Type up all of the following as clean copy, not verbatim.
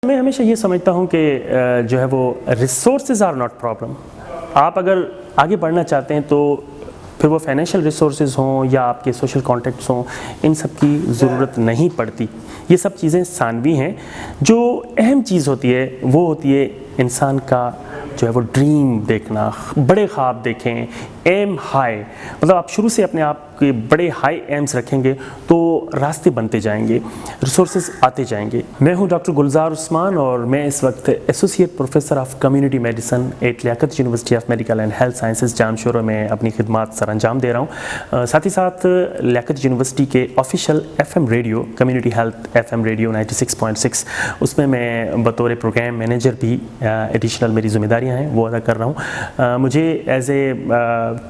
میں ہمیشہ یہ سمجھتا ہوں کہ جو ہے وہ ریسورسز آر ناٹ پرابلم. آپ اگر آگے بڑھنا چاہتے ہیں تو پھر وہ فائنینشیل ریسورسز ہوں یا آپ کے سوشل کانٹیکٹس ہوں، ان سب کی ضرورت نہیں پڑتی. یہ سب چیزیں ثانوی ہیں. جو اہم چیز ہوتی ہے وہ ہوتی ہے انسان کا جو ہے وہ ڈریم دیکھنا، بڑے خواب دیکھیں، ایم ہائی. مطلب آپ شروع سے اپنے آپ کے بڑے ہائی ایمز رکھیں گے تو راستے بنتے جائیں گے، ریسورسز آتے جائیں گے. میں ہوں ڈاکٹر گلزار عثمان اور میں اس وقت associate professor of community medicine at Liaquat university of medical and health sciences Jamshoro میں اپنی خدمات سر انجام دے رہا ہوں. ساتھ ہی ساتھ لیاقت یونیورسٹی کے official F M radio community health F M radio 96.6 اس میں بطور پروگرام مینیجر بھی ایڈیشنل میری ذمہ داریاں ہیں وہ ادا کر رہا ہوں. مجھے ایز اے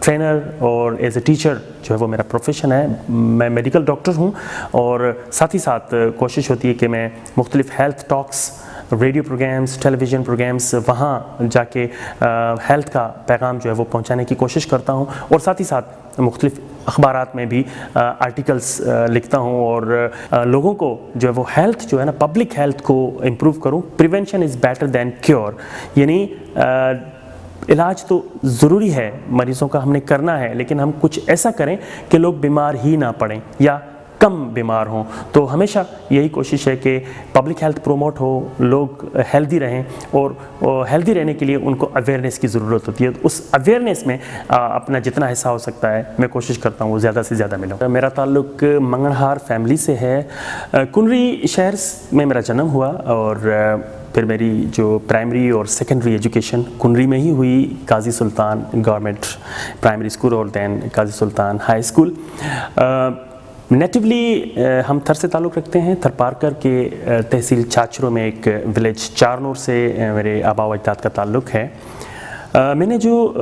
ٹرینر اور ایز اے ٹیچر جو ہے وہ میرا پروفیشن ہے. میں میڈیکل ڈاکٹر ہوں اور ساتھ ہی ساتھ کوشش ہوتی ہے کہ میں مختلف ہیلتھ ٹاکس، ریڈیو پروگرامز، ٹیلی ویژن پروگرامز وہاں جا کے ہیلتھ کا پیغام جو ہے وہ پہنچانے کی کوشش کرتا ہوں. اور ساتھ ہی ساتھ مختلف اخبارات میں بھی آرٹیکلس لکھتا ہوں اور لوگوں کو جو ہے وہ ہیلتھ جو ہے نا، پبلک ہیلتھ کو امپروو کروں. Prevention is better than cure, یعنی علاج تو ضروری ہے، مریضوں کا ہم نے کرنا ہے، لیکن ہم کچھ ایسا کریں کہ لوگ بیمار ہی نہ پڑیں یا کم بیمار ہوں. تو ہمیشہ یہی کوشش ہے کہ پبلک ہیلتھ پروموٹ ہو، لوگ ہیلدی رہیں، اور ہیلدی رہنے کے لیے ان کو اویئرنیس کی ضرورت ہوتی ہے. اس اویئرنیس میں اپنا جتنا حصہ ہو سکتا ہے میں کوشش کرتا ہوں وہ زیادہ سے زیادہ ملوں. میرا تعلق منگنہار فیملی سے ہے. کنری شہر میں میرا جنم ہوا اور پھر میری جو پرائمری اور سیکنڈری ایجوکیشن کنری میں ہی ہوئی، قاضی سلطان گورنمنٹ پرائمری اسکول اور دین قاضی سلطان ہائی اسکول. نیٹیولی ہم تھر سے تعلق رکھتے ہیں. تھر پارکر کے تحصیل چاچرو میں ایک ولیج چارنور سے میرے آبا و اجداد کا تعلق ہے. میں نے جو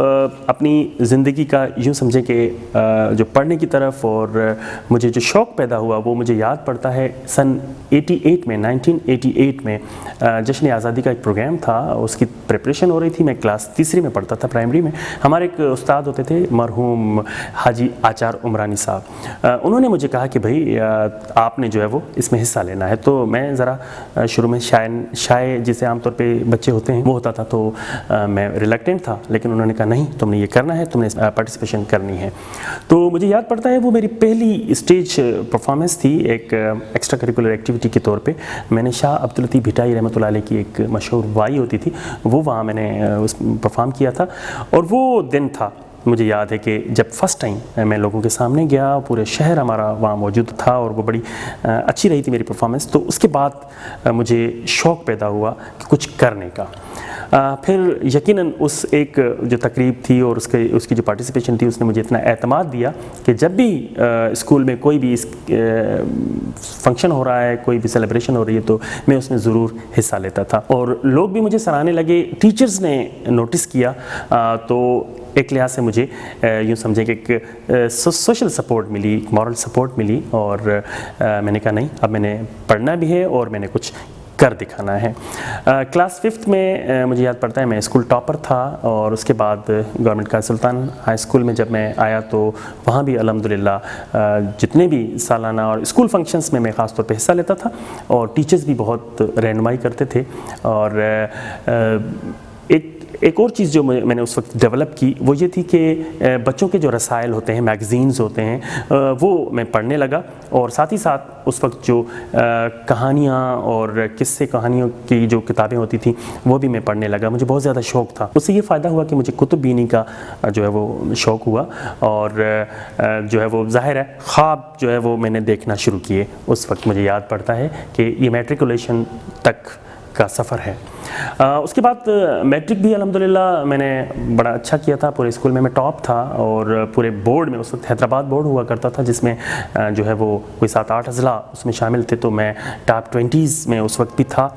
اپنی زندگی کا یوں سمجھیں کہ جو پڑھنے کی طرف اور مجھے جو شوق پیدا ہوا وہ مجھے یاد پڑتا ہے سن 1988 میں جشن آزادی کا ایک پروگرام تھا. اس کی پریپریشن ہو رہی تھی. میں کلاس تیسری میں پڑھتا تھا پرائمری میں. ہمارے ایک استاد ہوتے تھے مرحوم حاجی آچار عمرانی صاحب. انہوں نے مجھے کہا کہ بھائی آپ نے جو ہے وہ اس میں حصہ لینا ہے. تو میں ذرا شروع میں شائع جسے عام طور پہ بچے ہوتے ہیں وہ ہوتا تھا، تو میں ریلیکٹنٹ تھا، لیکن انہوں نے کہا نہیں تم نے یہ کرنا ہے، تم نے پارٹیسپیشن کرنی ہے. تو مجھے یاد پڑتا ہے وہ میری پہلی اسٹیج پرفارمنس تھی ایک ایکسٹرا کریکولر ایکٹیویٹی کے طور پہ. میں نے شاہ عبداللطیف بھٹائی رحمۃ اللہ علیہ کی ایک مشہور وائی ہوتی تھی وہ وہاں میں نے پرفارم کیا تھا. اور وہ دن تھا مجھے یاد ہے کہ جب فرسٹ ٹائم میں لوگوں کے سامنے گیا، پورے شہر ہمارا وہاں موجود تھا اور وہ بڑی اچھی رہی تھی میری پرفارمنس. تو اس کے بعد مجھے شوق پیدا ہوا کہ کچھ کرنے کا. پھر یقیناً اس ایک جو تقریب تھی اور اس کی جو پارٹیسپیشن تھی اس نے مجھے اتنا اعتماد دیا کہ جب بھی اسکول میں کوئی بھی فنکشن ہو رہا ہے، کوئی بھی سیلیبریشن ہو رہی ہے تو میں اس میں ضرور حصہ لیتا تھا. اور لوگ بھی مجھے سراہنے لگے، ٹیچرز نے نوٹس کیا. تو ایک لحاظ سے مجھے یوں سمجھیں کہ ایک سوشل سپورٹ ملی، مورل سپورٹ ملی. اور میں نے کہا نہیں، اب میں نے پڑھنا بھی ہے اور میں نے کچھ کر دکھانا ہے. کلاس 5 میں مجھے یاد پڑتا ہے میں اسکول ٹاپر تھا. اور اس کے بعد گورنمنٹ قاضی سلطان ہائی اسکول میں جب میں آیا تو وہاں بھی الحمدللہ جتنے بھی سالانہ اور اسکول فنکشنز میں خاص طور پہ حصہ لیتا تھا اور ٹیچرز بھی بہت رہنمائی کرتے تھے. اور ایک اور چیز جو میں نے اس وقت ڈیولپ کی وہ یہ تھی کہ بچوں کے جو رسائل ہوتے ہیں، میگزینز ہوتے ہیں، وہ میں پڑھنے لگا. اور ساتھ ہی ساتھ اس وقت جو کہانیاں اور قصے کہانیوں کی جو کتابیں ہوتی تھیں وہ بھی میں پڑھنے لگا. مجھے بہت زیادہ شوق تھا. اس سے یہ فائدہ ہوا کہ مجھے کتب بینی کا جو ہے وہ شوق ہوا اور جو ہے وہ ظاہر ہے خواب جو ہے وہ میں نے دیکھنا شروع کیے. اس وقت مجھے یاد پڑتا ہے کہ یہ میٹریکولیشن تک کا سفر ہے. اس کے بعد میٹرک بھی الحمدللہ میں نے بڑا اچھا کیا تھا. پورے اسکول میں ٹاپ تھا اور پورے بورڈ میں، اس وقت حیدرآباد بورڈ ہوا کرتا تھا جس میں جو ہے وہ کوئی 7-8 اضلاع اس میں شامل تھے، تو میں ٹاپ 20s میں اس وقت بھی تھا.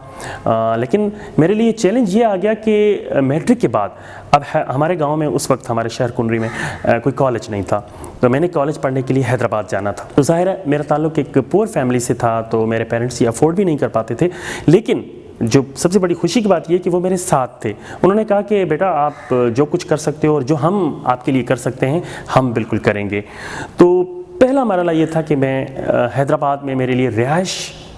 لیکن میرے لیے چیلنج یہ آ گیا کہ میٹرک کے بعد اب ہمارے گاؤں میں اس وقت ہمارے شہر کنری میں کوئی کالج نہیں تھا، تو میں نے کالج پڑھنے کے لیے حیدرآباد جانا تھا. تو ظاہر ہے میرا تعلق ایک پور فیملی سے تھا تو میرے پیرنٹس یہ افورڈ بھی نہیں کر پاتے تھے. لیکن جو سب سے بڑی خوشی کی بات یہ کہ وہ میرے ساتھ تھے. انہوں نے کہا کہ بیٹا آپ جو کچھ کر سکتے ہو اور جو ہم آپ کے لیے کر سکتے ہیں ہم بالکل کریں گے. تو پہلا مرحلہ یہ تھا کہ میں حیدرآباد میں میرے لیے رہائش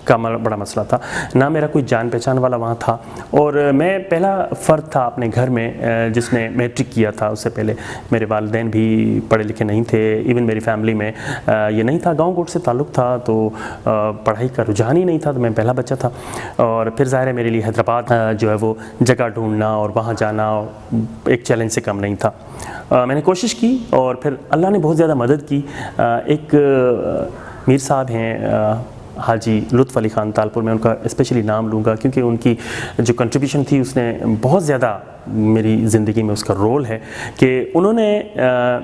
کا بڑا مسئلہ تھا، نہ میرا کوئی جان پہچان والا وہاں تھا، اور میں پہلا فرد تھا اپنے گھر میں جس نے میٹرک کیا تھا۔ اس سے پہلے میرے والدین بھی پڑھے لکھے نہیں تھے، ایون میری فیملی میں یہ نہیں تھا، گاؤں کوٹ سے تعلق تھا تو پڑھائی کا رجحان ہی نہیں تھا، تو میں پہلا بچہ تھا۔ اور پھر ظاہر ہے میرے لیے حیدرآباد جو ہے وہ جگہ ڈھونڈنا اور وہاں جانا ایک چیلنج سے کم نہیں تھا۔ میں نے کوشش کی اور پھر اللہ نے بہت زیادہ مدد کی۔ ایک میر صاحب ہیں حاجی لطف علی خان تالپور، میں ان کا اسپیشلی نام لوں گا کیونکہ ان کی جو کنٹریبیوشن تھی اس نے بہت زیادہ میری زندگی میں اس کا رول ہے کہ انہوں نے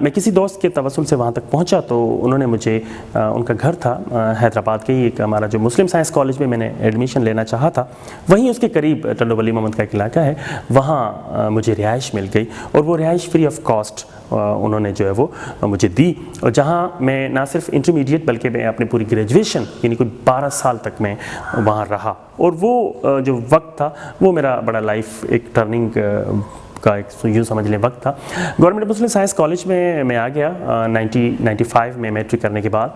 میں کسی دوست کے توسل سے وہاں تک پہنچا تو انہوں نے مجھے ان کا گھر تھا حیدرآباد کے ہی ایک ہمارا جو مسلم سائنس کالج میں نے ایڈمیشن لینا چاہا تھا، وہیں اس کے قریب ٹنڈو ولی محمد کا ایک علاقہ ہے، وہاں مجھے رہائش مل گئی اور وہ رہائش فری آف کاسٹ انہوں نے جو ہے وہ مجھے دی، اور جہاں میں نہ صرف انٹرمیڈیٹ بلکہ میں اپنی پوری گریجویشن یعنی کوئی 12 سال تک میں وہاں رہا۔ اور وہ جو وقت تھا وہ میرا بڑا لائف ایک ٹرننگ کا ایک یوں سمجھ لیں وقت تھا۔ گورنمنٹ مسلم سائنس کالج میں آ گیا 1995 میں میٹرک کرنے کے بعد،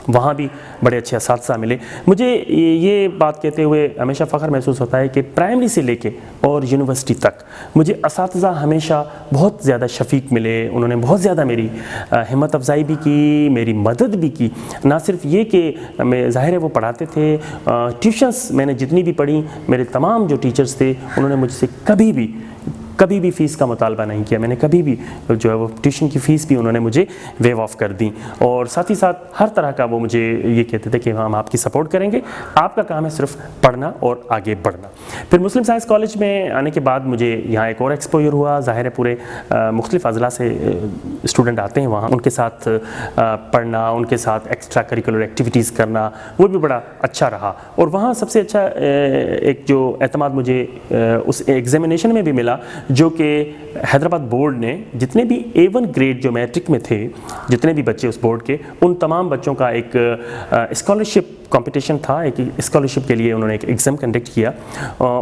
وہاں بھی بڑے اچھے اساتذہ ملے۔ مجھے یہ بات کہتے ہوئے ہمیشہ فخر محسوس ہوتا ہے کہ پرائمری سے لے کے اور یونیورسٹی تک مجھے اساتذہ ہمیشہ بہت زیادہ شفیق ملے، انہوں نے بہت زیادہ میری ہمت افزائی بھی کی، میری مدد بھی کی۔ نہ صرف یہ کہ میں ظاہر ہے وہ پڑھاتے تھے، ٹیوشنس میں نے جتنی بھی پڑھی، میرے تمام جو ٹیچرز تھے انہوں نے مجھ سے کبھی بھی فیس کا مطالبہ نہیں کیا، میں نے کبھی بھی جو ہے وہ ٹیوشن کی فیس بھی انہوں نے مجھے ویو آف کر دی، اور ساتھ ہی ساتھ ہر طرح کا وہ مجھے یہ کہتے تھے کہ ہم آپ کی سپورٹ کریں گے، آپ کا کام ہے صرف پڑھنا اور آگے بڑھنا۔ پھر مسلم سائنس کالج میں آنے کے بعد مجھے یہاں ایک اور ایکسپوجر ہوا، ظاہر ہے پورے مختلف اضلاع سے اسٹوڈنٹ آتے ہیں وہاں، ان کے ساتھ پڑھنا، ان کے ساتھ ایکسٹرا کریکولر ایکٹیویٹیز کرنا، وہ بھی بڑا اچھا رہا۔ اور وہاں سب سے اچھا ایک جو اعتماد مجھے اس ایگزامینیشن میں بھی ملا جو کہ حیدرآباد بورڈ نے جتنے بھی A1 گریڈ جو میٹرک میں تھے، جتنے بھی بچے اس بورڈ کے، ان تمام بچوں کا ایک اسکالرشپ کمپٹیشن تھا، ایک اسکالرشپ کے لیے انہوں نے ایک ایگزام کنڈکٹ کیا،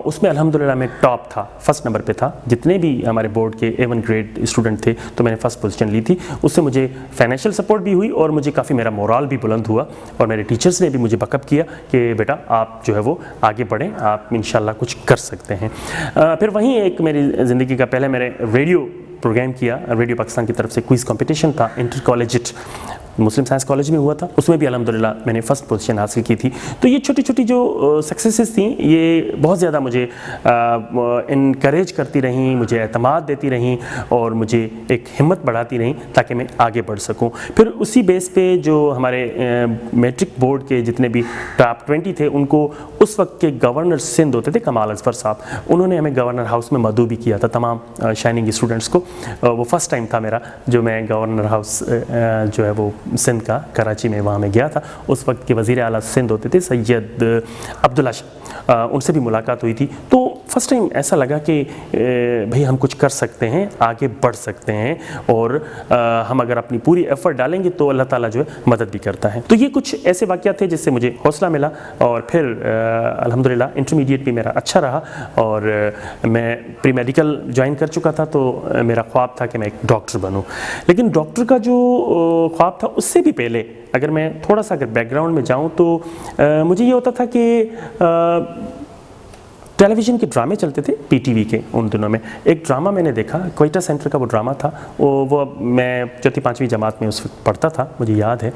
اس میں الحمدللہ میں ٹاپ تھا، فرسٹ نمبر پہ تھا، جتنے بھی ہمارے بورڈ کے A1 گریڈ اسٹوڈنٹ تھے تو میں نے فرسٹ پوزیشن لی تھی۔ اس سے مجھے فائنینشیل سپورٹ بھی ہوئی اور مجھے کافی میرا مورال بھی بلند ہوا، اور میرے ٹیچرز نے بھی مجھے بیک اپ کیا کہ بیٹا آپ جو ہے وہ آگے بڑھیں، آپ انشاءاللہ کچھ کر سکتے ہیں۔ پھر وہیں ایک میری زندگی کا پہلے میں نے ریڈیو پروگرام کیا، ریڈیو پاکستان کی طرف سے کوئز کمپٹیشن تھا، انٹر کالجٹ مسلم سائنس کالج میں ہوا تھا، اس میں بھی الحمدللہ میں نے فرسٹ پوزیشن حاصل کی تھی۔ تو یہ چھوٹی چھوٹی جو سکسیسز تھیں یہ بہت زیادہ مجھے انکریج کرتی رہیں، مجھے اعتماد دیتی رہیں اور مجھے ایک ہمت بڑھاتی رہیں تاکہ میں آگے بڑھ سکوں۔ پھر اسی بیس پہ جو ہمارے میٹرک بورڈ کے جتنے بھی ٹاپ 20 تھے ان کو اس وقت کے گورنر سندھ ہوتے تھے کمال اظفر صاحب، انہوں نے ہمیں گورنر ہاؤس میں مدعو بھی کیا تھا تمام شائننگ اسٹوڈنٹس کو۔ وہ فرسٹ ٹائم تھا میرا جو میں گورنر ہاؤس جو ہے وہ سندھ کا کراچی میں وہاں میں گیا تھا۔ اس وقت کے وزیر اعلیٰ سندھ ہوتے تھے سید عبداللہ شاہ، ان سے بھی ملاقات ہوئی تھی۔ تو فرسٹ ٹائم ایسا لگا کہ بھئی ہم کچھ کر سکتے ہیں، آگے بڑھ سکتے ہیں، اور ہم اگر اپنی پوری ایفرٹ ڈالیں گے تو اللہ تعالیٰ جو ہے مدد بھی کرتا ہے۔ تو یہ کچھ ایسے واقعات تھے جس سے مجھے حوصلہ ملا، اور پھر الحمدللہ انٹرمیڈیٹ بھی میرا اچھا رہا، اور میں پری میڈیکل جوائن کر چکا تھا، تو میرا خواب تھا کہ میں ایک ڈاکٹر بنوں۔ لیکن ڈاکٹر کا جو خواب تھا اس سے بھی پہلے اگر میں تھوڑا سا اگر بیک گراؤنڈ میں جاؤں تو مجھے یہ ہوتا تھا کہ ٹیلی ویژن کے ڈرامے چلتے تھے پی ٹی وی کے ان دنوں میں۔ ایک ڈرامہ میں نے دیکھا، کوئٹہ سینٹر کا وہ ڈرامہ تھا، وہ میں چوتھی پانچویں جماعت میں اس وقت پڑھتا تھا، مجھے یاد ہے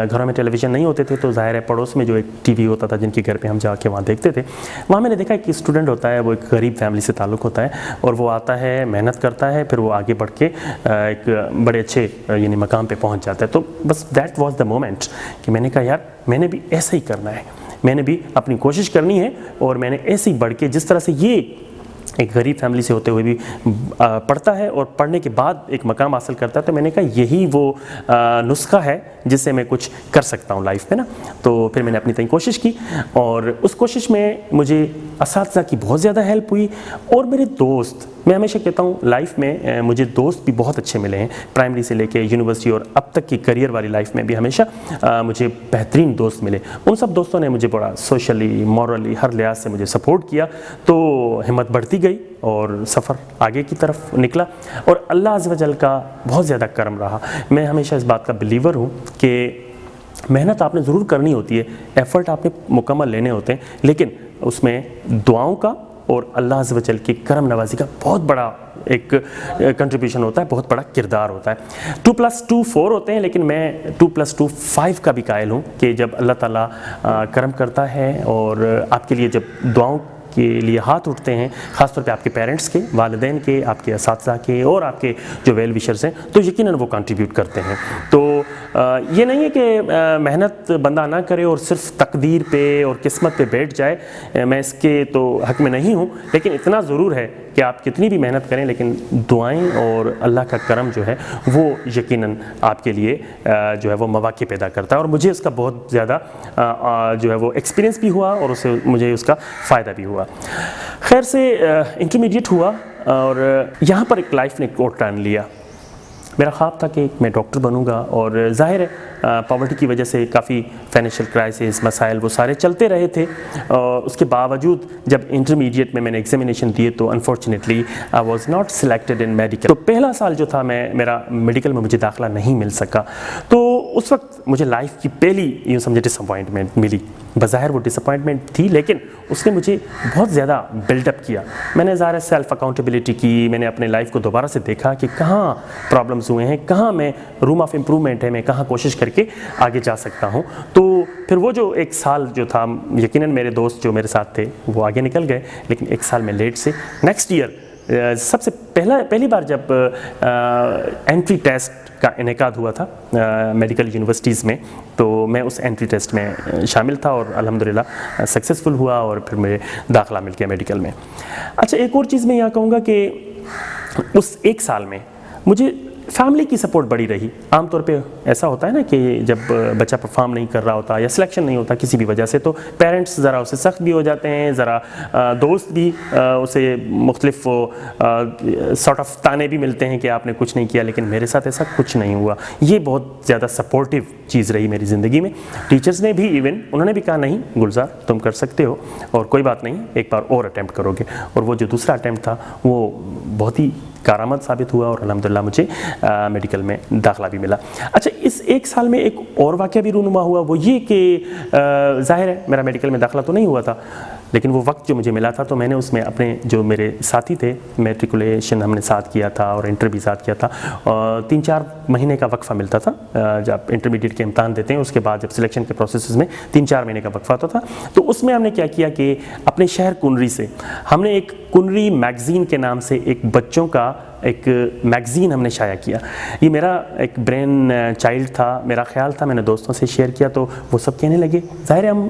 گھروں میں ٹیلی ویژن نہیں ہوتے تھے تو ظاہر ہے پڑوس میں جو ایک ٹی وی ہوتا تھا جن کے گھر پہ ہم جا کے وہاں دیکھتے تھے، وہاں میں نے دیکھا کہ اسٹوڈنٹ ہوتا ہے، وہ ایک غریب فیملی سے تعلق ہوتا ہے، اور وہ آتا ہے محنت کرتا ہے، پھر وہ آگے بڑھ کے ایک بڑے اچھے یعنی مقام پہ پہنچ جاتا ہے۔ تو بس دیٹ واز دا مومنٹ کہ میں نے کہا یار میں نے بھی ایسا ہی کرنا ہے، میں نے بھی اپنی کوشش کرنی ہے، اور میں نے ایسے ہی بڑھ کے جس طرح سے یہ ایک غریب فیملی سے ہوتے ہوئے بھی پڑھتا ہے اور پڑھنے کے بعد ایک مقام حاصل کرتا ہے، تو میں نے کہا یہی وہ نسخہ ہے جس سے میں کچھ کر سکتا ہوں لائف میں نا۔ تو پھر میں نے اپنی کوشش کی، اور اس کوشش میں مجھے اساتذہ کی بہت زیادہ ہیلپ ہوئی، اور میرے دوست، میں ہمیشہ کہتا ہوں لائف میں مجھے دوست بھی بہت اچھے ملے ہیں، پرائمری سے لے کے یونیورسٹی اور اب تک کی کریئر والی لائف میں بھی ہمیشہ مجھے بہترین دوست ملے۔ ان سب دوستوں نے مجھے بڑا سوشلی، مورلی، ہر لحاظ سے مجھے سپورٹ کیا، تو ہمت بڑھتی گئی اور سفر آگے کی طرف نکلا، اور اللہ عز و جل کا بہت زیادہ کرم رہا۔ میں ہمیشہ اس بات کا بلیور ہوں کہ محنت آپ نے ضرور کرنی ہوتی ہے، ایفرٹ آپ نے مکمل لینے ہوتے ہیں، لیکن اس میں دعاؤں کا اور اللہ عز و جل کی کرم نوازی کا بہت بڑا ایک کنٹریبیوشن ہوتا ہے، بہت بڑا کردار ہوتا ہے۔ 2+2 4 ہوتے ہیں، لیکن میں 2+2 5 کا بھی قائل ہوں کہ جب اللہ تعالیٰ کرم کرتا ہے اور آپ کے لیے جب دعاؤں کے لیے ہاتھ اٹھتے ہیں، خاص طور پہ آپ کے پیرنٹس کے، والدین کے، آپ کے اساتذہ کے اور آپ کے جو ویل وشرز ہیں، تو یقیناً وہ کنٹریبیوٹ کرتے ہیں۔ تو یہ نہیں ہے کہ محنت بندہ نہ کرے اور صرف تقدیر پہ اور قسمت پہ بیٹھ جائے، میں اس کے تو حق میں نہیں ہوں، لیکن اتنا ضرور ہے کہ آپ کتنی بھی محنت کریں لیکن دعائیں اور اللہ کا کرم جو ہے وہ یقیناً آپ کے لیے جو ہے وہ مواقع پیدا کرتا ہے، اور مجھے اس کا بہت زیادہ جو ہے وہ ایکسپیرینس بھی ہوا اور اسے مجھے اس کا فائدہ بھی ہوا۔ خیر سے انٹرمیڈیٹ ہوا اور یہاں پر ایک لائف نے ایک اور ٹرن لیا۔ میرا خواب تھا کہ میں ڈاکٹر بنوں گا، اور ظاہر ہے پاورٹی کی وجہ سے کافی فائنینشیل کرائسس، مسائل وہ سارے چلتے رہے تھے، اور اس کے باوجود جب انٹرمیڈیٹ میں نے ایگزامینیشن دیے تو unfortunately I was not selected in medical. تو پہلا سال جو تھا میرا میڈیکل میں مجھے داخلہ نہیں مل سکا، تو اس وقت مجھے لائف کی پہلی یوں سمجھے ڈس اپوائنٹمنٹ ملی۔ بظاہر وہ ڈس اپوائنٹمنٹ تھی، لیکن اس نے مجھے بہت زیادہ بلڈ اپ کیا۔ میں نے ظاہر سیلف اکاؤنٹیبلٹی کی، میں نے اپنے لائف کو دوبارہ سے دیکھا کہ کہاں پرابلمز ہوئے ہیں، کہاں میں روم آف امپرومنٹ ہے، میں کہاں کوشش کر کے آگے جا سکتا ہوں۔ تو پھر وہ جو ایک سال جو تھا، یقیناً میرے دوست جو میرے ساتھ تھے وہ آگے نکل گئے، لیکن ایک سال میں لیٹ سے نیکسٹ ایئر سب سے پہلی بار جب انٹری ٹیسٹ کا انعقاد ہوا تھا میڈیکل یونیورسٹیز میں، تو میں اس انٹری ٹیسٹ میں شامل تھا اور الحمدللہ سکسیزفل ہوا، اور پھر مجھے داخلہ مل گیا میڈیکل میں۔ اچھا، ایک اور چیز میں یہاں کہوں گا کہ اس ایک سال میں مجھے فیملی کی سپورٹ بڑی رہی۔ عام طور پہ ایسا ہوتا ہے نا کہ جب بچہ پرفارم نہیں کر رہا ہوتا یا سلیکشن نہیں ہوتا کسی بھی وجہ سے، تو پیرنٹس ذرا اسے سخت بھی ہو جاتے ہیں، ذرا دوست بھی اسے مختلف سارٹ آف تانے بھی ملتے ہیں کہ آپ نے کچھ نہیں کیا، لیکن میرے ساتھ ایسا کچھ نہیں ہوا۔ یہ بہت زیادہ سپورٹیو چیز رہی میری زندگی میں۔ ٹیچرز نے بھی ایون انہوں نے بھی کہا نہیں گلزار تم کر سکتے ہو، اور کوئی بات نہیں ایک بار اور اٹیمپٹ کرو گے، اور وہ جو دوسرا اٹیمپٹ تھا وہ بہت ہی کارآمد ثابت ہوا، اور الحمدللہ مجھے میڈیکل میں داخلہ بھی ملا۔ اچھا، اس ایک سال میں ایک اور واقعہ بھی رونما ہوا، وہ یہ کہ ظاہر ہے میرا میڈیکل میں داخلہ تو نہیں ہوا تھا، لیکن وہ وقت جو مجھے ملا تھا تو میں نے اس میں اپنے جو میرے ساتھی تھے، میٹریکولیشن ہم نے ساتھ کیا تھا اور انٹر بھی ساتھ کیا تھا، 3-4 مہینے کا وقفہ ملتا تھا جب انٹرمیڈیٹ کے امتحان دیتے ہیں، اس کے بعد جب سلیکشن کے پروسیسز میں 3-4 مہینے کا وقفہ ہوتا تھا۔ تو اس میں ہم نے کیا کیا کہ اپنے شہر کنری سے ہم نے ایک کنری میگزین کے نام سے ایک بچوں کا ایک میگزین ہم نے شائع کیا۔ یہ میرا ایک برین چائلڈ تھا، میرا خیال تھا، میں نے دوستوں سے شیئر کیا تو وہ سب کہنے لگے، ظاہر ہم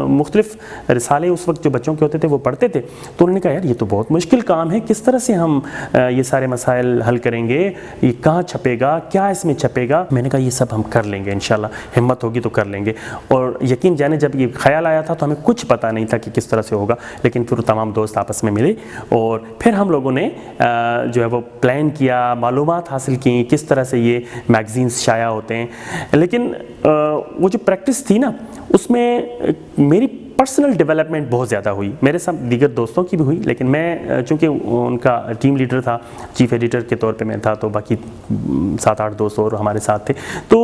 مختلف رسالے اس وقت جو بچوں کے ہوتے تھے وہ پڑھتے تھے، تو انہوں نے کہا یار یہ تو بہت مشکل کام ہے، کس طرح سے ہم یہ سارے مسائل حل کریں گے، یہ کہاں چھپے گا، کیا اس میں چھپے گا؟ میں نے کہا یہ سب ہم کر لیں گے انشاءاللہ، ہمت ہوگی تو کر لیں گے۔ اور یقین جانے جب یہ خیال آیا تھا تو ہمیں کچھ پتہ نہیں تھا کہ کس طرح سے ہوگا، لیکن پھر تمام دوست آپس میں ملے اور پھر ہم لوگوں نے جو ہے وہ پلان کیا، معلومات حاصل کی کس طرح سے یہ میگزینز شائع ہوتے ہیں۔ لیکن وہ جو پریکٹس تھی نا، اس میں میری پرسنل ڈیولپمنٹ بہت زیادہ ہوئی، میرے ساتھ دیگر دوستوں کی بھی ہوئی، لیکن میں چونکہ ان کا ٹیم لیڈر تھا، چیف ایڈیٹر کے طور پہ میں تھا، تو باقی 7-8 دوست اور ہمارے ساتھ تھے، تو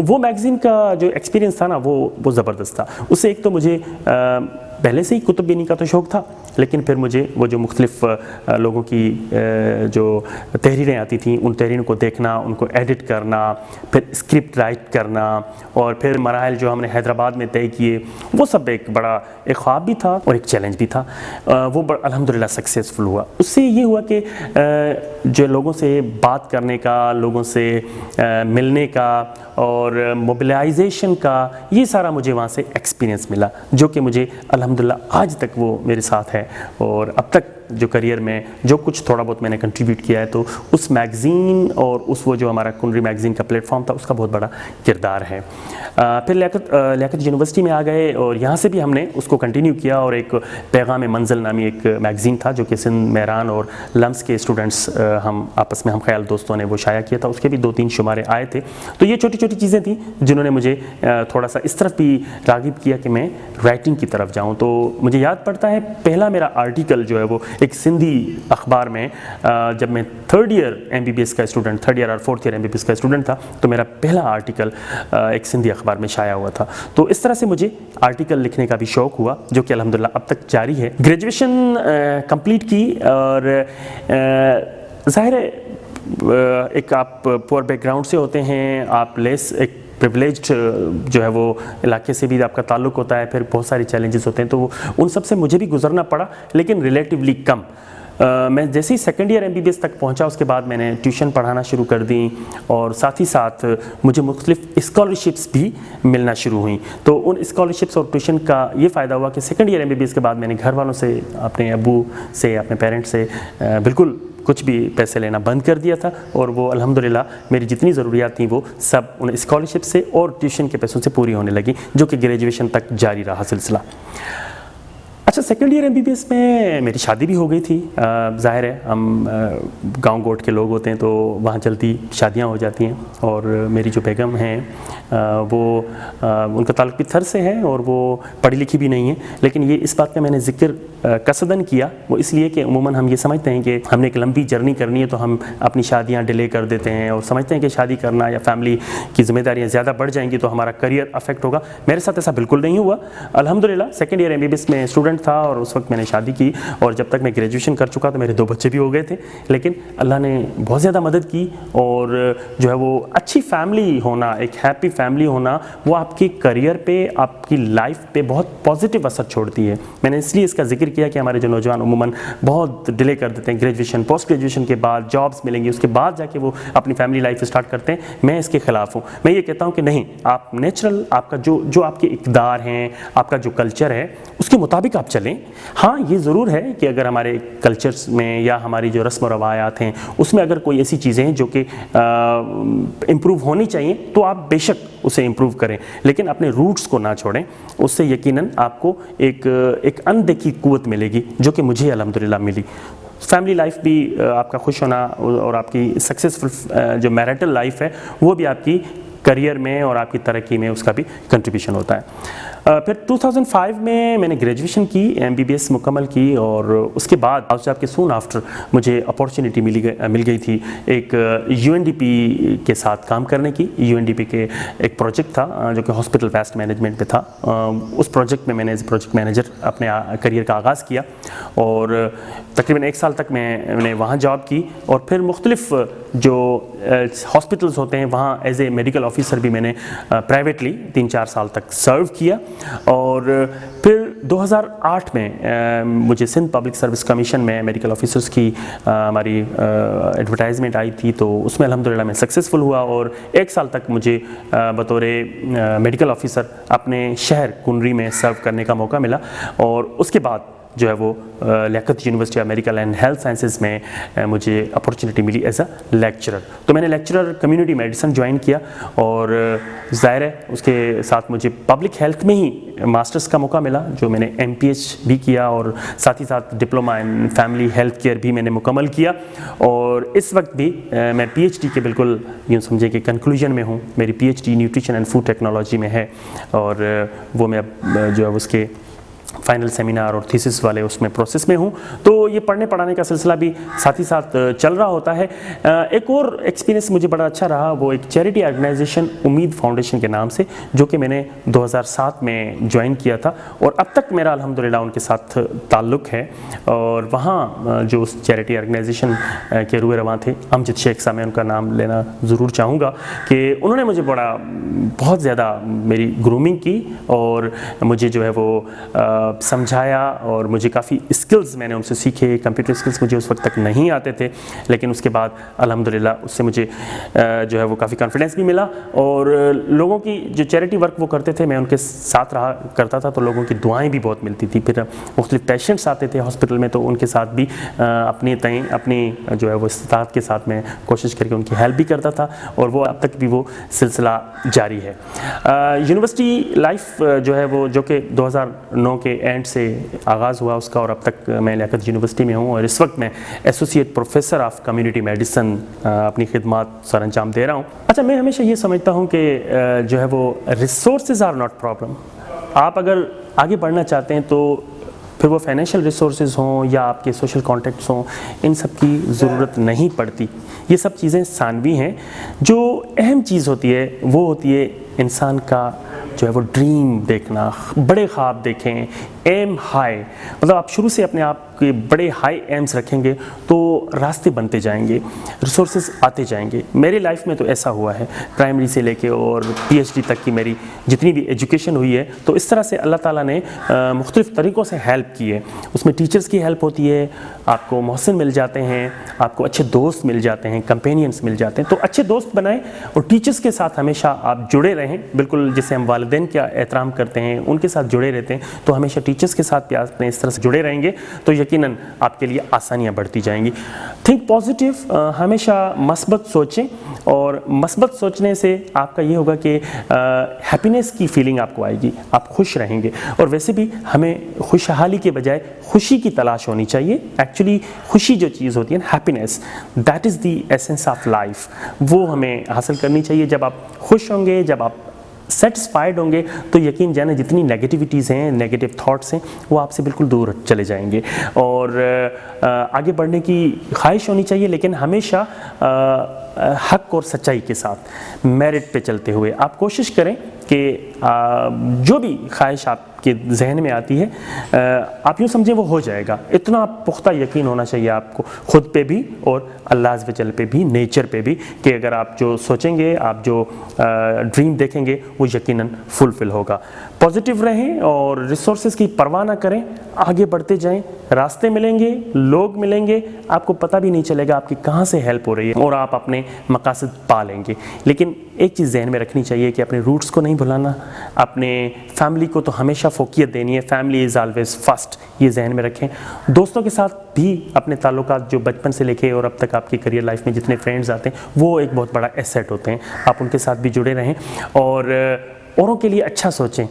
وہ میگزین کا جو ایکسپیرینس تھا نا وہ زبردست تھا۔ اس سے ایک تو مجھے پہلے سے ہی کتب بینی کا تو شوق تھا، لیکن پھر مجھے وہ جو مختلف لوگوں کی جو تحریریں آتی تھیں ان تحریروں کو دیکھنا، ان کو ایڈٹ کرنا، پھر اسکرپٹ رائٹ کرنا، اور پھر مراحل جو ہم نے حیدرآباد میں طے کیے، وہ سب ایک بڑا ایک خواب بھی تھا اور ایک چیلنج بھی تھا۔ وہ الحمدللہ سکسیزفل ہوا۔ اس سے یہ ہوا کہ جو لوگوں سے بات کرنے کا، لوگوں سے ملنے کا اور موبلائزیشن کا، یہ سارا مجھے وہاں سے ایکسپیرینس ملا، جو کہ مجھے الحمدللہ آج تک وہ میرے ساتھ ہے، اور اب تک جو کریئر میں جو کچھ تھوڑا بہت میں نے کنٹریبیوٹ کیا ہے تو اس میگزین اور اس وہ جو ہمارا کنری میگزین کا پلیٹ فارم تھا اس کا بہت بڑا کردار ہے۔ پھر لیاقت یونیورسٹی میں آ گئے اور یہاں سے بھی ہم نے اس کو کنٹینیو کیا، اور ایک پیغام منزل نامی ایک میگزین تھا جو کہ سندھ، مہران اور لمس کے اسٹوڈنٹس ہم آپس میں ہم خیال دوستوں نے وہ شائع کیا تھا، اس کے بھی 2-3 شمارے آئے تھے۔ تو یہ چھوٹی چھوٹی چیزیں تھیں جنہوں نے مجھے تھوڑا سا اس طرف بھی راغب کیا کہ میں رائٹنگ کی طرف جاؤں۔ تو مجھے یاد پڑتا ہے پہلا میرا آرٹیکل جو ہے وہ ایک سندھی اخبار میں، جب میں 3rd ایئر MBBS کا اسٹوڈنٹ، 3rd ایئر اور 4th ایئر MBBS کا اسٹوڈنٹ تھا، تو میرا پہلا آرٹیکل ایک سندھی اخبار میں شائع ہوا تھا. تو اس طرح سے مجھے آرٹیکل لکھنے کا بھی شوق ہوا، جو کہ الحمدللہ اب تک جاری ہے. گریجویشن کمپلیٹ کی، اور ظاہر ہے ایک آپ پور بیک گراؤنڈ سے ہوتے ہیں، آپ لیس ایک پریولیجڈ جو ہے وہ علاقے سے بھی آپ کا تعلق ہوتا ہے، پھر بہت ساری چیلنجز ہوتے ہیں، تو ان سب سے مجھے بھی گزرنا پڑا، لیکن ریلیٹیولی کم. میں جیسے ہی 2nd ایئر MBBS تک پہنچا، اس کے بعد میں نے ٹیوشن پڑھانا شروع کر دیں، اور ساتھ ہی ساتھ مجھے مختلف اسکالرشپس بھی ملنا شروع ہوئیں. تو ان اسکالرشپس اور ٹیوشن کا یہ فائدہ ہوا کہ 2nd ایئر MBBS کے بعد میں نے گھر والوں سے، اپنے ابو سے، اپنے پیرنٹس سے بالکل کچھ بھی پیسے لینا بند کر دیا تھا، اور وہ الحمدللہ میری جتنی ضروریات تھیں وہ سب ان اسکالرشپ سے اور ٹیوشن کے پیسوں سے پوری ہونے لگی، جو کہ گریجویشن تک جاری رہا سلسلہ. اچھا 2nd ایئر MBBS میں میری شادی بھی ہو گئی تھی. ظاہر ہے ہم گاؤں گوٹ کے لوگ ہوتے ہیں، تو وہاں جلدی شادیاں ہو جاتی ہیں، اور میری جو بیگم ہیں وہ ان کا تعلق بھی تھر سے ہے، اور وہ پڑھی لکھی بھی نہیں ہے. لیکن یہ اس بات کا میں نے ذکر قصداً کیا، وہ اس لیے کہ عموماً ہم یہ سمجھتے ہیں کہ ہم نے ایک لمبی جرنی کرنی ہے، تو ہم اپنی شادیاں ڈیلے کر دیتے ہیں، اور سمجھتے ہیں کہ شادی کرنا یا فیملی کی ذمہ داریاں زیادہ بڑھ جائیں گی تو ہمارا کریئر افیکٹ ہوگا. میرے ساتھ ایسا بالکل نہیں ہوا. الحمدللہ 2nd ایئر MBBS میں اسٹوڈنٹ تھا، اور اس وقت میں نے شادی کی، اور جب تک میں گریجویشن کر چکا تو میرے 2 بچے بھی ہو گئے تھے. لیکن اللہ نے بہت زیادہ مدد کی، اور جو ہے وہ اچھی فیملی ہونا، ایک ہیپی فیملی ہونا، وہ آپ کی کریئر پہ، آپ کی لائف پہ بہت پازیٹیو اثر چھوڑتی ہے. میں نے اس لیے اس کا ذکر کیا کہ ہمارے جو نوجوان عموماً بہت ڈیلے کر دیتے ہیں، گریجویشن، پوسٹ گریجویشن کے بعد جابس ملیں گی، اس کے بعد جا کے وہ اپنی فیملی لائف اسٹارٹ کرتے ہیں. میں اس کے خلاف ہوں. میں یہ کہتا ہوں کہ نہیں، آپ نیچرل، آپ کا جو آپ کے اقدار ہیں، آپ کا جو کلچر ہے، اس کے مطابق آپ چلیں. ہاں یہ ضرور ہے کہ اگر ہمارے کلچرز میں یا ہماری جو رسم و روایات ہیں اس میں اگر کوئی ایسی چیزیں ہیں جو کہ امپروو ہونی چاہیے، تو آپ بے شک اسے امپروو کریں، لیکن اپنے روٹس کو نہ چھوڑیں. اس سے یقیناً آپ کو ایک اندیکھی قوت ملے گی، جو کہ مجھے الحمدللہ ملی. فیملی لائف بھی آپ کا خوش ہونا، اور آپ کی سکسیزفل جو میرٹل لائف ہے وہ بھی آپ کی کریئر میں اور آپ کی ترقی میں اس کا بھی کنٹریبیوشن ہوتا ہے. پھر 2005 میں نے گریجویشن کی، MBBS مکمل کی، اور اس کے بعد آپ کے سون آفٹر مجھے اپارچونیٹی مل گئی تھی ایک UNDP کے ساتھ کام کرنے کی. UNDP کے ایک پروجیکٹ تھا جو کہ ہاسپٹل ویسٹ مینجمنٹ پہ تھا. اس پروجیکٹ میں نے ایز اے پروجیکٹ مینیجر اپنے کریئر کا آغاز کیا، اور تقریباً 1 سال تک میں نے وہاں جاب کی، اور پھر مختلف جو ہاسپٹلز ہوتے ہیں وہاں ایز اے میڈیکل آفیسر بھی میں نے پرائیویٹلی 3-4 سال تک سرو کیا. اور پھر 2008 میں مجھے سندھ پبلک سروس کمیشن میں میڈیکل آفیسرز کی ہماری ایڈورٹائزمنٹ آئی تھی، تو اس میں الحمدللہ میں سکسیزفل ہوا، اور 1 سال تک مجھے بطور میڈیکل آفیسر اپنے شہر کنری میں سرو کرنے کا موقع ملا. اور اس کے بعد جو ہے وہ Liaquat university of medical and health sciences میں مجھے اپارچونیٹی ملی ایز اے لیکچرر. تو میں نے لیکچرر کمیونٹی میڈیسن جوائن کیا، اور ظاہر ہے اس کے ساتھ مجھے پبلک ہیلتھ میں ہی ماسٹرز کا موقع ملا، جو میں نے MPH بھی کیا، اور ساتھ ہی ساتھ diploma in family health care بھی میں نے مکمل کیا. اور اس وقت بھی میں PhD کے بالکل یوں سمجھے کہ کنکلوژن میں ہوں. میری PhD nutrition and food technology میں ہے، اور وہ میں اب جو ہے اس کے فائنل سیمینار اور تھیسس والے اس میں پروسیس میں ہوں. تو یہ پڑھنے پڑھانے کا سلسلہ بھی ساتھ ہی ساتھ چل رہا ہوتا ہے. ایک اور ایکسپیرینس مجھے بڑا اچھا رہا، وہ ایک چیریٹی آرگنائزیشن امید فاؤنڈیشن کے نام سے، جو کہ میں نے 2007 میں جوائن کیا تھا، اور اب تک میرا الحمدللہ ان کے ساتھ تعلق ہے. اور وہاں جو اس چیریٹی آرگنائزیشن کے روئے رواں تھے امجد شیخ صاحب، میں ان کا نام لینا ضرور چاہوں گا کہ انہوں نے مجھے بہت زیادہ میری گرومنگ کی، اور مجھے جو ہے وہ سمجھایا، اور مجھے کافی اسکلز میں نے ان سے سیکھے. کمپیوٹر اسکلز مجھے اس وقت تک نہیں آتے تھے، لیکن اس کے بعد الحمدللہ اس سے مجھے جو ہے وہ کافی کانفیڈنس بھی ملا. اور لوگوں کی جو چیریٹی ورک وہ کرتے تھے، میں ان کے ساتھ رہا کرتا تھا، تو لوگوں کی دعائیں بھی بہت ملتی تھی. پھر مختلف پیشنٹس آتے تھے ہاسپٹل میں، تو ان کے ساتھ بھی اپنی جو ہے وہ استطاعت کے ساتھ میں کوشش کر کے ان کی ہیلپ بھی کرتا تھا، اور وہ اب تک بھی وہ سلسلہ جاری ہے. یونیورسٹی لائف جو ہے وہ، جو کہ 2009 کے اینڈ سے آغاز ہوا اس کا، اور اب تک میں لیاقت یونیورسٹی میں ہوں، اور اس وقت میں associate professor of community medicine اپنی خدمات سر انجام دے رہا ہوں. اچھا، میں ہمیشہ یہ سمجھتا ہوں کہ جو ہے وہ ریسورسز آر ناٹ پرابلم. آپ اگر آگے بڑھنا چاہتے ہیں تو پھر وہ فائنینشیل ریسورسز ہوں یا آپ کے سوشل کانٹیکٹس ہوں، ان سب کی ضرورت نہیں پڑتی. یہ سب چیزیں ثانوی ہیں. جو اہم چیز ہوتی ہے وہ ہوتی ہے انسان کا جو ہے وہ ڈریم دیکھنا. بڑے خواب دیکھیں، ایم ہائی، مطلب آپ شروع سے اپنے آپ کے بڑے ہائی ایمز رکھیں گے تو راستے بنتے جائیں گے، ریسورسز آتے جائیں گے. میرے لائف میں تو ایسا ہوا ہے، پرائمری سے لے کے اور پی ایچ ڈی تک کی میری جتنی بھی ایجوکیشن ہوئی ہے تو اس طرح سے اللہ تعالیٰ نے مختلف طریقوں سے ہیلپ کی ہے. اس میں ٹیچرز کی ہیلپ ہوتی ہے، آپ کو محسن مل جاتے ہیں، آپ کو اچھے دوست مل جاتے ہیں، کمپینینس مل جاتے ہیں. تو اچھے دوست بنائیں اور ٹیچرز کے ساتھ ہمیشہ آپ جڑے رہیں. بالکل جیسے ہم والدین کا احترام کرتے ہیں ان کے ساتھ جڑے رہتے ہیں، تو ہمیشہ ٹیچرز کے ساتھ بھی آپ اس طرح سے جڑے رہیں گے تو یقیناً آپ کے لیے آسانیاں بڑھتی جائیں گی. تھنک پازیٹیو، ہمیشہ مثبت سوچیں، اور مثبت سوچنے سے آپ کا یہ ہوگا کہ ہیپینس کی فیلنگ آپ کو آئے گی، آپ خوش رہیں گے. اور ویسے بھی ہمیں خوشحالی کے بجائے خوشی کی تلاش ہونی چاہیے. ایکچولی خوشی جو چیز ہوتی ہے نا، happiness, that is the essence of life, وہ ہمیں حاصل کرنی چاہیے. جب آپ خوش ہوں گے، جب آپ سیٹسفائیڈ ہوں گے تو یقین جانے جتنی نیگیٹیوٹیز ہیں، نیگیٹو تھاٹس ہیں، وہ آپ سے بالکل دور چلے جائیں گے. اور آگے بڑھنے کی خواہش ہونی چاہیے، لیکن ہمیشہ حق اور سچائی کے ساتھ میرٹ پہ چلتے ہوئے آپ کوشش کریں کہ جو بھی خواہش آپ کے ذہن میں آتی ہے آپ یوں سمجھیں وہ ہو جائے گا. اتنا پختہ یقین ہونا چاہیے آپ کو خود پہ بھی اور اللہ عز و جل پہ بھی، نیچر پہ بھی، کہ اگر آپ جو سوچیں گے، آپ جو ڈریم دیکھیں گے وہ یقیناً فلفل ہوگا. پازیٹیو رہیں اور ریسورسز کی پرواہ نہ کریں، آگے بڑھتے جائیں. راستے ملیں گے، لوگ ملیں گے، آپ کو پتہ بھی نہیں چلے گا آپ کی کہاں سے ہیلپ ہو رہی ہے، اور آپ اپنے مقاصد پا لیں گے. لیکن ایک چیز ذہن میں رکھنی چاہیے کہ اپنے روٹس کو نہیں بھلانا، اپنے فیملی کو تو ہمیشہ فوقیت دینی ہے. فیملی از آلویز فرسٹ، یہ ذہن میں رکھیں. دوستوں کے ساتھ بھی اپنے تعلقات جو بچپن سے لے کے اور اب تک آپ کی کریئر لائف میں جتنے فرینڈز آتے ہیں وہ ایک بہت بڑا ایسیٹ ہوتے ہیں. آپ ان کے ساتھ بھی جڑے رہیں اور اوروں کے لیے اچھا سوچیں،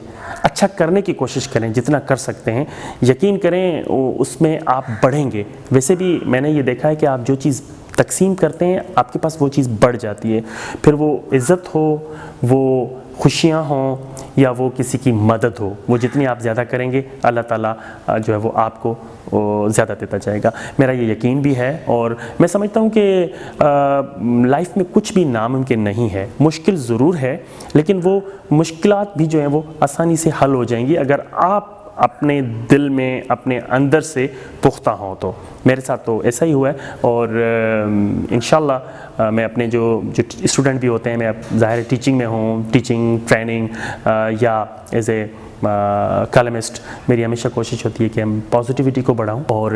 اچھا کرنے کی کوشش کریں جتنا کر سکتے ہیں. یقین کریں اس میں آپ بڑھیں گے. ویسے بھی میں نے یہ دیکھا ہے کہ آپ جو چیز تقسیم کرتے ہیں آپ کے پاس وہ چیز بڑھ جاتی ہے. پھر وہ عزت ہو، وہ خوشیاں ہوں، یا وہ کسی کی مدد ہو، وہ جتنی آپ زیادہ کریں گے اللہ تعالیٰ جو ہے وہ آپ کو زیادہ دیتا جائے گا. میرا یہ یقین بھی ہے، اور میں سمجھتا ہوں کہ لائف میں کچھ بھی ناممکن نہیں ہے. مشکل ضرور ہے لیکن وہ مشکلات بھی جو ہیں وہ آسانی سے حل ہو جائیں گی اگر آپ اپنے دل میں، اپنے اندر سے پختہ ہوں. تو میرے ساتھ تو ایسا ہی ہوا ہے، اور انشاءاللہ میں اپنے جو اسٹوڈنٹ بھی ہوتے ہیں، میں ظاہر ٹیچنگ میں ہوں، ٹیچنگ ٹریننگ یا ایز اے کالمسٹ، میری ہمیشہ کوشش ہوتی ہے کہ ہم پازیٹیوٹی کو بڑھاؤں اور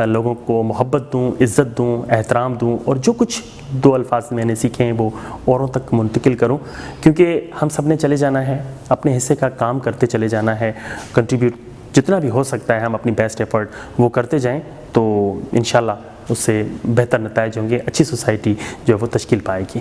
لوگوں کو محبت دوں، عزت دوں، احترام دوں، اور جو کچھ دو الفاظ میں نے سیکھے ہیں وہ اوروں تک منتقل کروں. کیونکہ ہم سب نے چلے جانا ہے، اپنے حصے کا کام کرتے چلے جانا ہے. کنٹریبیوٹ جتنا بھی ہو سکتا ہے ہم اپنی بیسٹ ایفرٹ وہ کرتے جائیں تو انشاءاللہ اس سے بہتر نتائج ہوں گے، اچھی سوسائٹی جو ہے وہ تشکیل پائے گی.